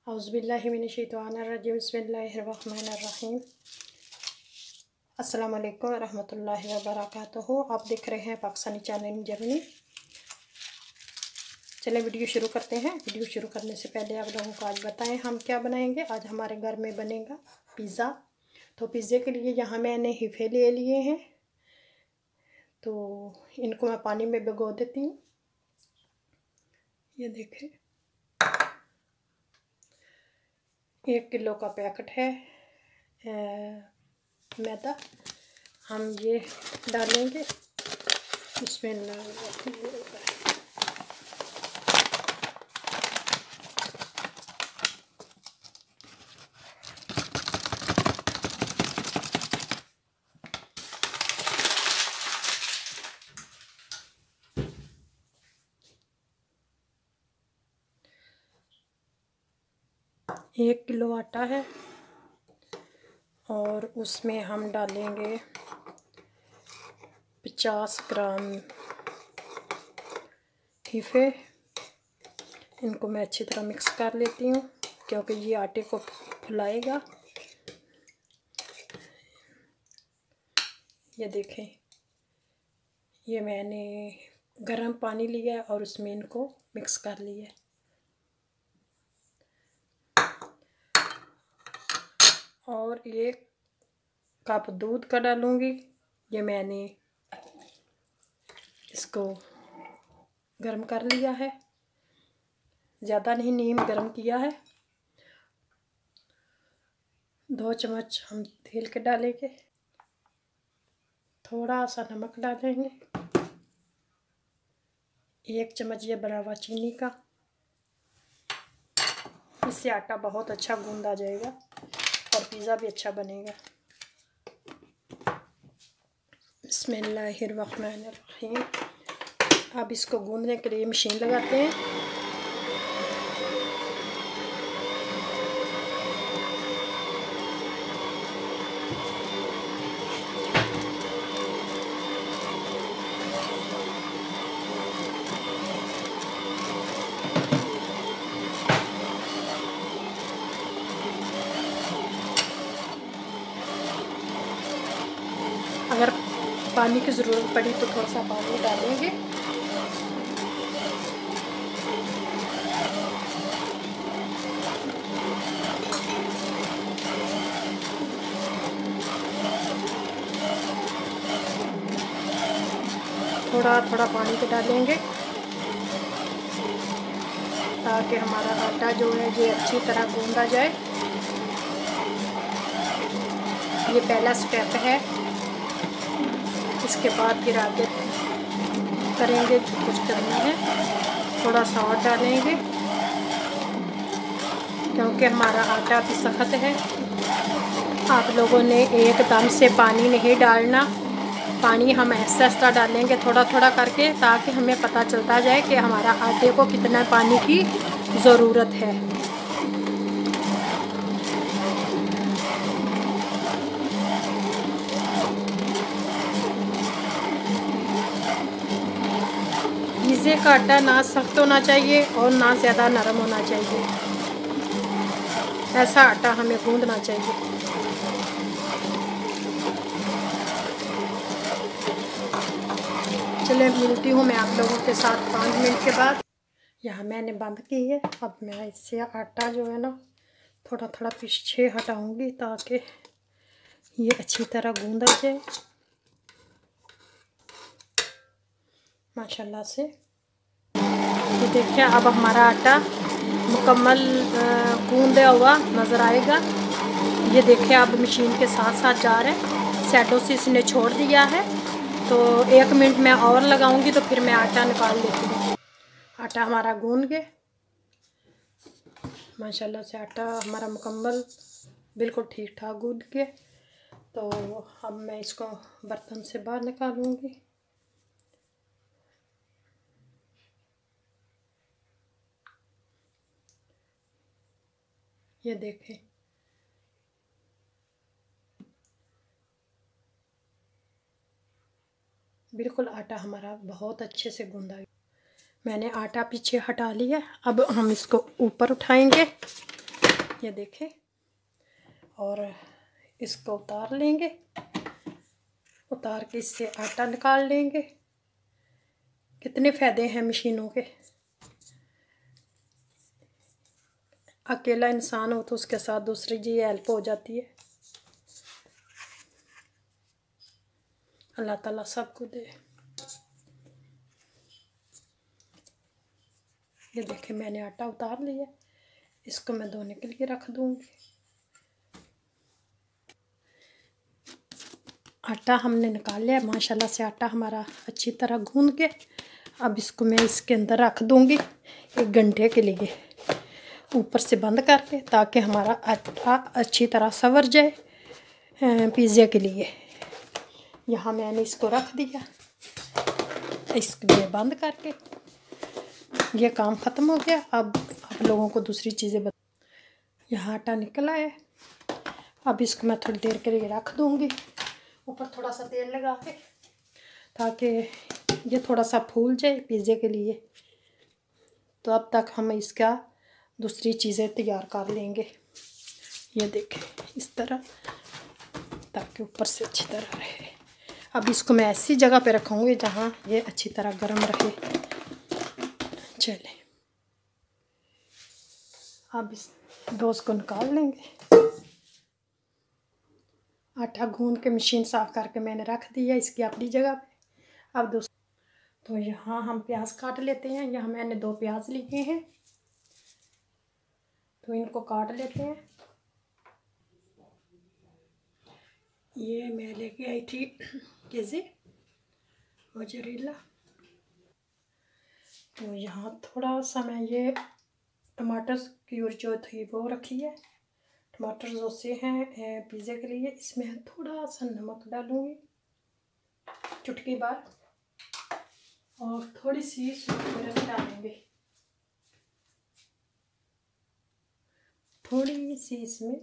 औज़ुबिल्लाहि मिनश्शैतानिर्रजीम बिस्मिल्लाहिर्रहमानिर्रहीम। अस्सलाम वालेकुम रहमतुल्लाहि व बरकातुहू। आप देख रहे हैं पाकिस्तानी चैनल जर्नी। चलें वीडियो शुरू करते हैं। वीडियो शुरू करने से पहले आप लोगों को आज बताएं हम क्या बनाएंगे। आज हमारे घर में बनेगा पिज़्ज़ा। तो पिज़्ज़े के लिए यहाँ मैंने हिफ़े ले लिए हैं, तो इनको मैं पानी में भिगो देती हूँ। ये देखें, 1 किलो का पैकेट है मैदा। हम ये डालेंगे। बिस्मिल्लाह। 1 किलो आटा है और उसमें हम डालेंगे 50 ग्राम हिफ़े। इनको मैं अच्छी तरह मिक्स कर लेती हूँ क्योंकि ये आटे को फुलाएगा। ये देखें, ये मैंने गर्म पानी लिया है और उसमें इनको मिक्स कर लिया है। और 1 कप दूध का डालूँगी। ये मैंने इसको गर्म कर लिया है, ज़्यादा नहीं, नीम गर्म किया है। 2 चम्मच हम तेल के डालेंगे, थोड़ा सा नमक डालेंगे, 1 चम्मच ये बना हुआ चीनी का। इससे आटा बहुत अच्छा गूंदा जाएगा और पिज़्ज़ा भी अच्छा बनेगा। बिस्मिल्लाहिर्रहमानिर्रहीम। अब इसको गूंदने के लिए मशीन लगाते हैं। अगर पानी की ज़रूरत पड़ी तो थोड़ा सा पानी डालेंगे। थोड़ा थोड़ा पानी के डालेंगे ताकि हमारा आटा जो है ये अच्छी तरह गूंदा जाए। ये पहला स्टेप है। इसके बाद फिर आगे करेंगे जो कुछ करना है। थोड़ा सा और डालेंगे क्योंकि हमारा आटा भी सख्त है। आप लोगों ने एकदम से पानी नहीं डालना, पानी हम ऐसा ऐसा डालेंगे थोड़ा थोड़ा करके, ताकि हमें पता चलता जाए कि हमारा आटे को कितना पानी की ज़रूरत है। पिज़्ज़े का आटा ना सख्त होना चाहिए और ना ज़्यादा नरम होना चाहिए। ऐसा आटा हमें गूंदना चाहिए। चलिए मिलती हूँ मैं आप लोगों के साथ 5 मिनट के बाद। यहाँ मैंने बंद की है। अब मैं इससे आटा जो है ना थोड़ा थोड़ा पीछे हटाऊँगी ताकि ये अच्छी तरह गूंदा जाए माशाल्लाह से। ये देखिए, अब हमारा आटा मुकम्मल गूंदा हुआ नज़र आएगा। ये देखिए, अब मशीन के साथ साथ जा रहे हैं। साइडों से इसने छोड़ दिया है, तो 1 मिनट मैं और लगाऊंगी तो फिर मैं आटा निकाल लेती हूँ। आटा हमारा गूंद गया माशाल्लाह से। आटा हमारा मुकम्मल बिल्कुल ठीक ठाक गूंद गया। तो अब मैं इसको बर्तन से बाहर निकालूंगी। ये देखें, बिल्कुल आटा हमारा बहुत अच्छे से गूंदा है। मैंने आटा पीछे हटा लिया। अब हम इसको ऊपर उठाएंगे ये देखें, और इसको उतार लेंगे। उतार के इससे आटा निकाल लेंगे। कितने फ़ायदे हैं मशीनों के। अकेला इंसान हो तो उसके साथ दूसरी जी हेल्प हो जाती है। अल्लाह ताला सबको दे। ये देखें, मैंने आटा उतार लिया। इसको मैं धोने के लिए रख दूँगी। आटा हमने निकाल लिया माशाल्लाह से। आटा हमारा अच्छी तरह गूंद के अब इसको मैं इसके अंदर रख दूँगी 1 घंटे के लिए, ऊपर से बंद करके, ताकि हमारा आटा अच्छी तरह सवर जाए पिज़्ज़ा के लिए। यहाँ मैंने इसको रख दिया। इसको मैं बंद करके, ये काम ख़त्म हो गया। अब आप लोगों को दूसरी चीज़ें यहाँ आटा निकला है। अब इसको मैं थोड़ी देर के लिए रख दूँगी, ऊपर थोड़ा सा तेल लगा के, ताकि ये थोड़ा सा फूल जाए पिज़्ज़े के लिए। तो अब तक हम इसका दूसरी चीज़ें तैयार कर लेंगे। ये देखें इस तरह, ताकि ऊपर से अच्छी तरह रहे। अब इसको मैं ऐसी जगह पे रखूँगी जहाँ ये अच्छी तरह गर्म रहे। चलें, अब इस डोस को निकाल लेंगे। आटा गूंद के मशीन साफ़ करके मैंने रख दिया इसकी अपनी जगह पे। अब तो यहाँ हम प्याज काट लेते हैं। यहाँ मैंने 2 प्याज लिए हैं, तो इनको काट लेते हैं। ये मैं लेके आई थी केजी मोज़रेला। तो यहाँ थोड़ा सा मैं ये टमाटर क्यूर जो थी वो रखी है। टमाटर जो से हैं पिज़्ज़ा के लिए, इसमें थोड़ा सा नमक डालूँगी, चुटकी भर, और थोड़ी सी सूखी मिर्च डालेंगे। थोड़ी सी इसमें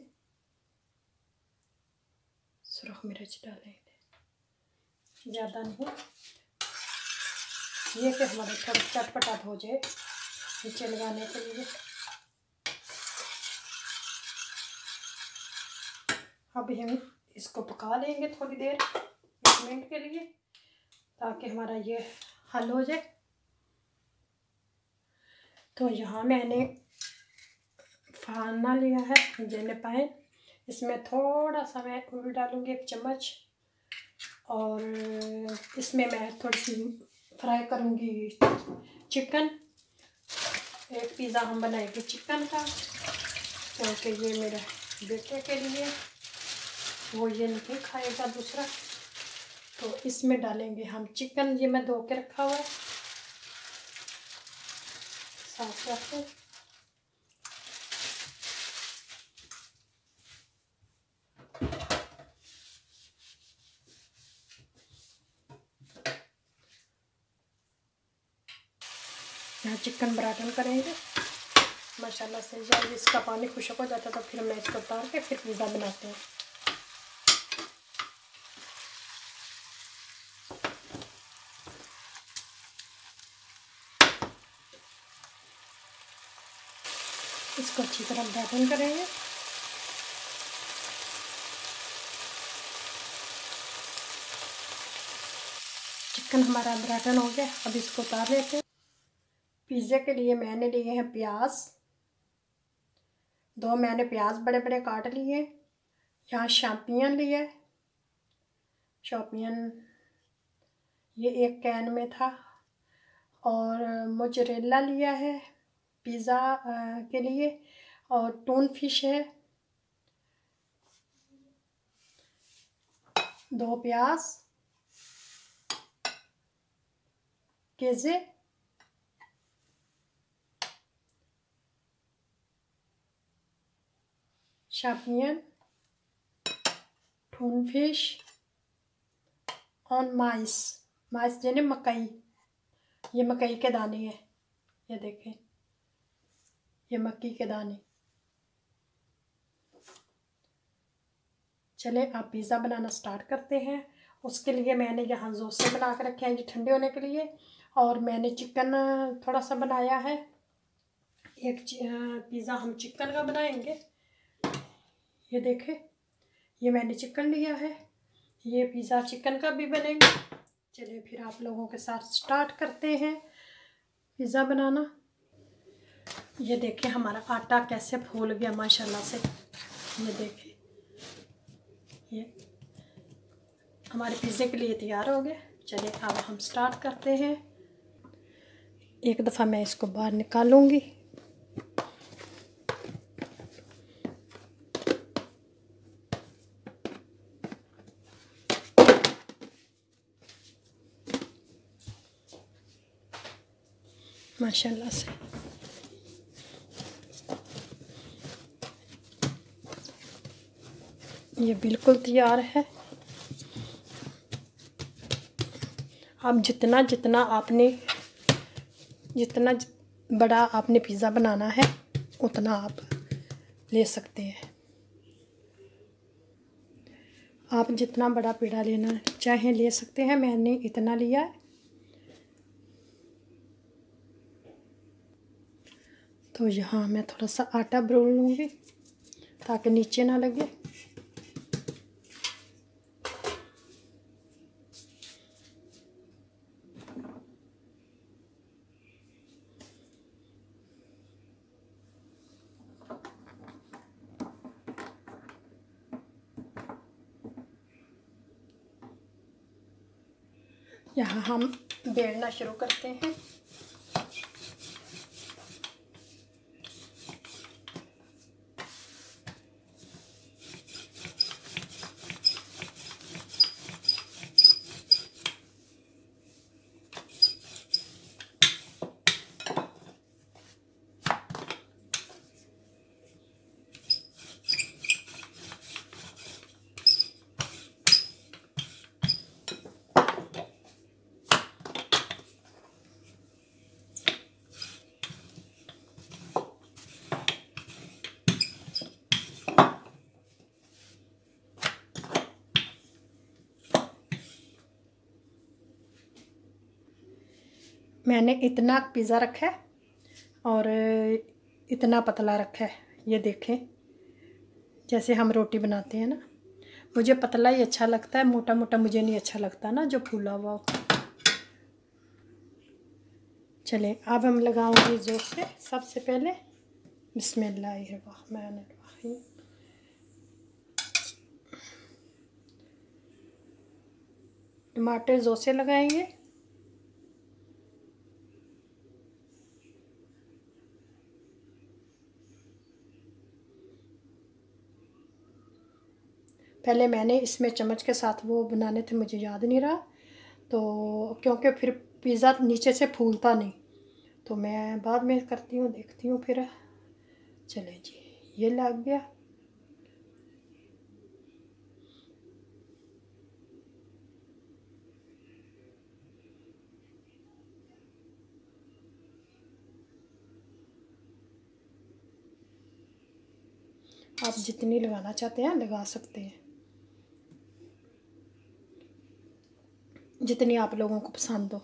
सुरख मिर्च डालेंगे, ज़्यादा नहीं, ये कि हमारा थोड़ा चटपटा हो जाए नीचे लगाने के लिए। अब हम इसको पका लेंगे थोड़ी देर, 1 मिनट के लिए, ताकि हमारा ये हल हो जाए। तो यहाँ मैंने फाना लिया है जेने पाए, इसमें थोड़ा सा मैं ऑयल डालूँगी 1 चम्मच, और इसमें मैं थोड़ी सी फ्राई करूँगी चिकन। एक पिज़्ज़ा हम बनाएंगे चिकन का, क्योंकि ये मेरे बेटे के लिए, वो ये नहीं खाएगा दूसरा। तो इसमें डालेंगे हम चिकन। ये मैं धो के रखा हुआ है साफ करके। यहाँ चिकन बराटन करेंगे माशाल्लाह से। जब इसका पानी खुशक हो जाता तो फिर मैं इसको उतार के फिर पिज़्ज़ा बनाते हैं। इसको अच्छी तरह बराटन करेंगे। चिकन हमारा बराटन हो गया। अब इसको उतार लेते हैं। पिज़्ज़ा के लिए मैंने लिए हैं प्याज, 2 मैंने प्याज बड़े बड़े काट लिए। यहाँ शैम्पियन लिए, शैम्पियन ये 1 कैन में था, और मोज़रेला लिया है पिज़्ज़ा के लिए, और टून फिश है, 2 प्याज, केज़े, शैम्पियन, टून फिश, और माइस यानी मकई। ये मकई के दाने हैं, ये देखें, ये मक्की के दाने। चले आप पिज़्ज़ा बनाना स्टार्ट करते हैं। उसके लिए मैंने यहाँ जोसे बना के रखे हैं ये ठंडे होने के लिए, और मैंने चिकन थोड़ा सा बनाया है। एक पिज़्ज़ा हम चिकन का बनाएंगे, ये देखें, ये मैंने चिकन लिया है, ये पिज़्ज़ा चिकन का भी बनेगा। चलिए फिर आप लोगों के साथ स्टार्ट करते हैं पिज़्ज़ा बनाना। ये देखें हमारा आटा कैसे फूल गया माशाल्लाह से। ये देखें, ये हमारे पिज़्ज़े के लिए तैयार हो गए। चलिए अब हम स्टार्ट करते हैं। एक दफ़ा मैं इसको बाहर निकालूंगी। माशाल्लाह से ये बिल्कुल तैयार है। अब जितना बड़ा आपने पिज़्ज़ा बनाना है उतना आप ले सकते हैं। आप जितना बड़ा पेड़ा लेना चाहें ले सकते हैं। मैंने इतना लिया है। तो यहाँ मैं थोड़ा सा आटा भून लूँगी ताकि नीचे ना लगे। यहाँ हम बेलना शुरू करते हैं। मैंने इतना पिज़्ज़ा रखा है और इतना पतला रखा है। ये देखें, जैसे हम रोटी बनाते हैं ना, मुझे पतला ही अच्छा लगता है, मोटा मोटा मुझे नहीं अच्छा लगता ना, जो फूला हुआ हो। चलें अब हम लगाऊंगी जोर से। सबसे पहले बिस्मिल्लाहिर्रहमानिर्रहीम। टमाटर जोर से लगाएंगे। पहले मैंने इसमें चम्मच के साथ वो बनाने थे, मुझे याद नहीं रहा, तो क्योंकि फिर पिज़्ज़ा नीचे से फूलता नहीं, तो मैं बाद में करती हूँ, देखती हूँ फिर। चले जी, ये लग गया। आप जितनी लगाना चाहते हैं लगा सकते हैं, जितनी आप लोगों को पसंद हो।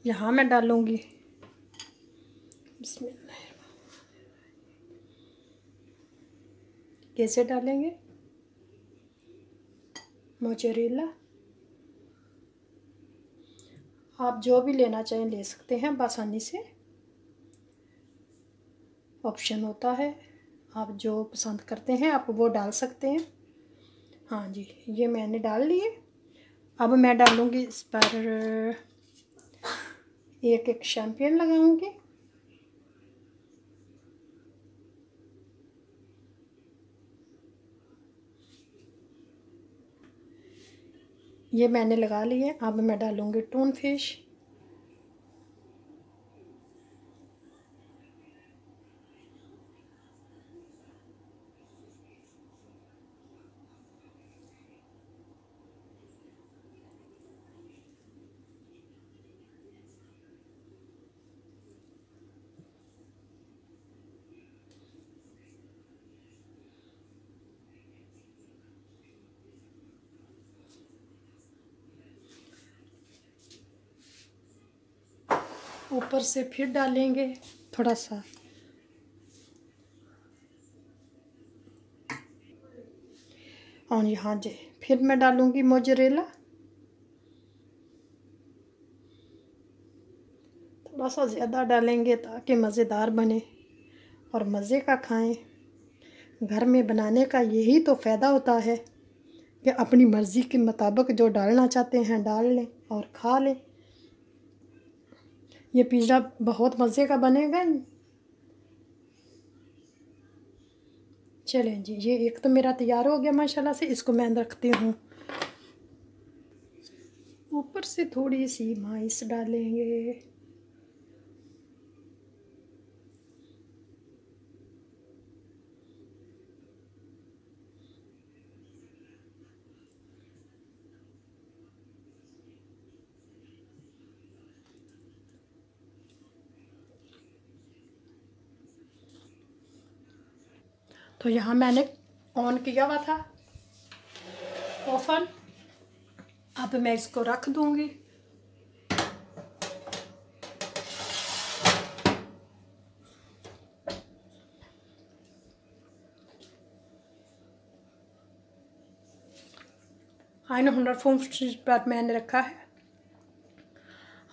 यहाँ मैं डालूँगी बिस्मिल्लाह। कैसे डालेंगे? मोज़रेला आप जो भी लेना चाहें ले सकते हैं आसानी से, ऑप्शन होता है। आप जो पसंद करते हैं आप वो डाल सकते हैं। हाँ जी, ये मैंने डाल लिए। अब मैं डालूँगी इस पर एक शैम्पेन लगाऊंगी। ये मैंने लगा लिए। अब मैं डालूँगी टून फिश। ऊपर से फिर डालेंगे थोड़ा सा और यहाँ जे फिर मैं डालूँगी मोज़रेला, थोड़ा सा ज़्यादा डालेंगे ताकि मज़ेदार बने और मज़े का खाएं। घर में बनाने का यही तो फ़ायदा होता है कि अपनी मर्ज़ी के मुताबिक जो डालना चाहते हैं डाल लें और खा लें। ये पिज़्ज़ा बहुत मज़े का बनेगा। चलें जी, ये एक तो मेरा तैयार हो गया माशाल्लाह से। इसको मैं रखती हूँ। ऊपर से थोड़ी सी माइस डालेंगे। तो यहाँ मैंने ऑन किया हुआ था ओवन। अब मैं इसको रख दूँगी। हाँ 150 पर मैंने रखा है,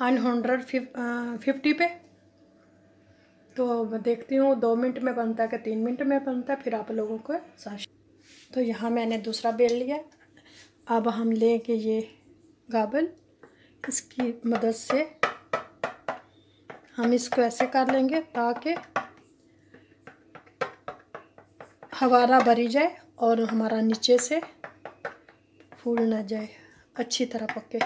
150 पे। तो मैं देखती हूँ 2 मिनट में बनता है कि 3 मिनट में बनता है, फिर आप लोगों को साथ। तो यहाँ मैंने दूसरा बेल लिया। अब हम लेंगे ये गाबल, इसकी मदद से हम इसको ऐसे कर लेंगे ताकि हवा भरी जाए और हमारा नीचे से फूल ना जाए, अच्छी तरह पके।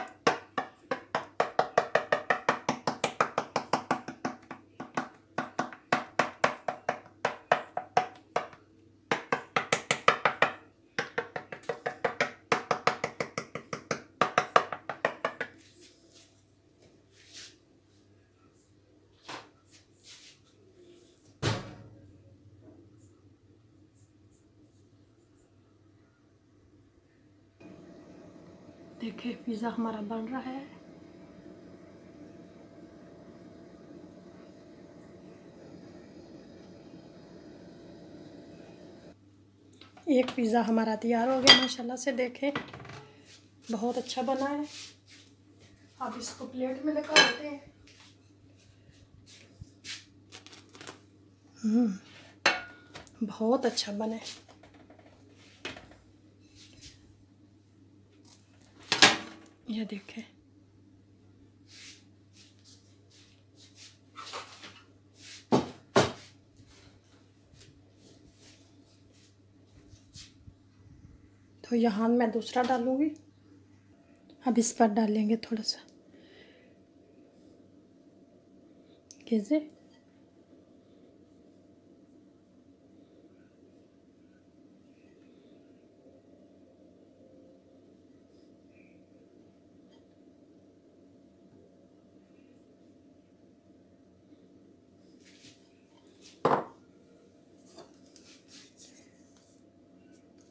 देखिए पिज़्ज़ा हमारा बन रहा है। एक पिज़्ज़ा हमारा तैयार हो गया माशाल्लाह से। देखें बहुत अच्छा बना है। अब इसको प्लेट में लगा देते हैं। बहुत अच्छा बना है। ये देखें तो यहाँ मैं दूसरा डालूँगी। अब इस पर डालेंगे थोड़ा सा कैसे।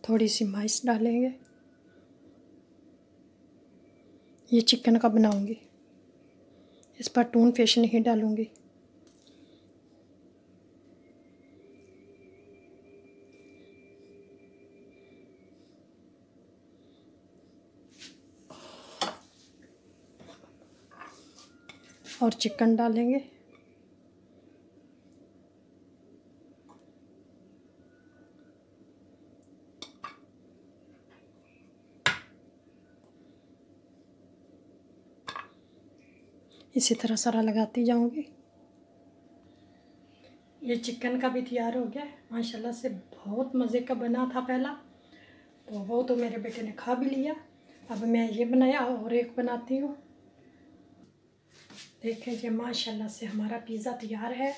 थोड़ी सी माइस डालेंगे। ये चिकन का बनाऊंगी, इस पर टून फिश नहीं डालूंगी। और चिकन डालेंगे। इसी तरह सारा लगाती जाऊंगी। ये चिकन का भी तैयार हो गया माशाल्लाह से। बहुत मज़े का बना था पहला, तो वो तो मेरे बेटे ने खा भी लिया। अब मैं ये बनाया और एक बनाती हूँ। देखें ये माशाल्लाह से हमारा पिज़्ज़ा तैयार है।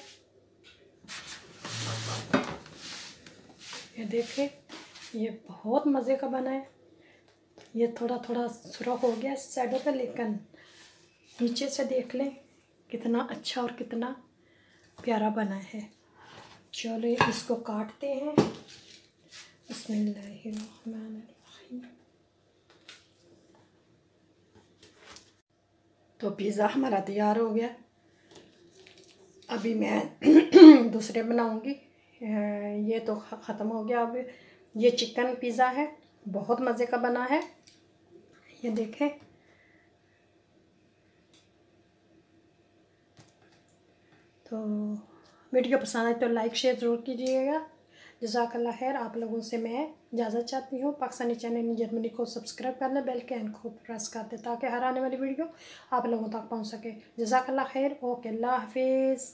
ये देखें ये बहुत मज़े का बना है। ये थोड़ा थोड़ा सुरख हो गया साइडों पे, लेकिन नीचे से देख लें कितना अच्छा और कितना प्यारा बना है। चलो इसको काटते हैं। बिस्मिल्लाहिर्रहमानिर्रहीम। तो पिज़्ज़ा हमारा तैयार हो गया। अभी मैं दूसरे बनाऊंगी। ये तो ख़त्म हो गया। अब ये चिकन पिज़्ज़ा है, बहुत मज़े का बना है। ये देखें, तो वीडियो पसंद आए तो लाइक शेयर ज़रूर कीजिएगा। जज़ाकल्लाह खैर। आप लोगों से मैं इजाज़त चाहती हूँ। पाकिस्तानी चैनल जर्मनी को सब्सक्राइब करना, बेल के आइकन को प्रेस कर दें ताकि हर आने वाली वीडियो आप लोगों तक पहुँच सके। जज़ाकल्लाह खैर। ओके, अल्लाह हाफिज़।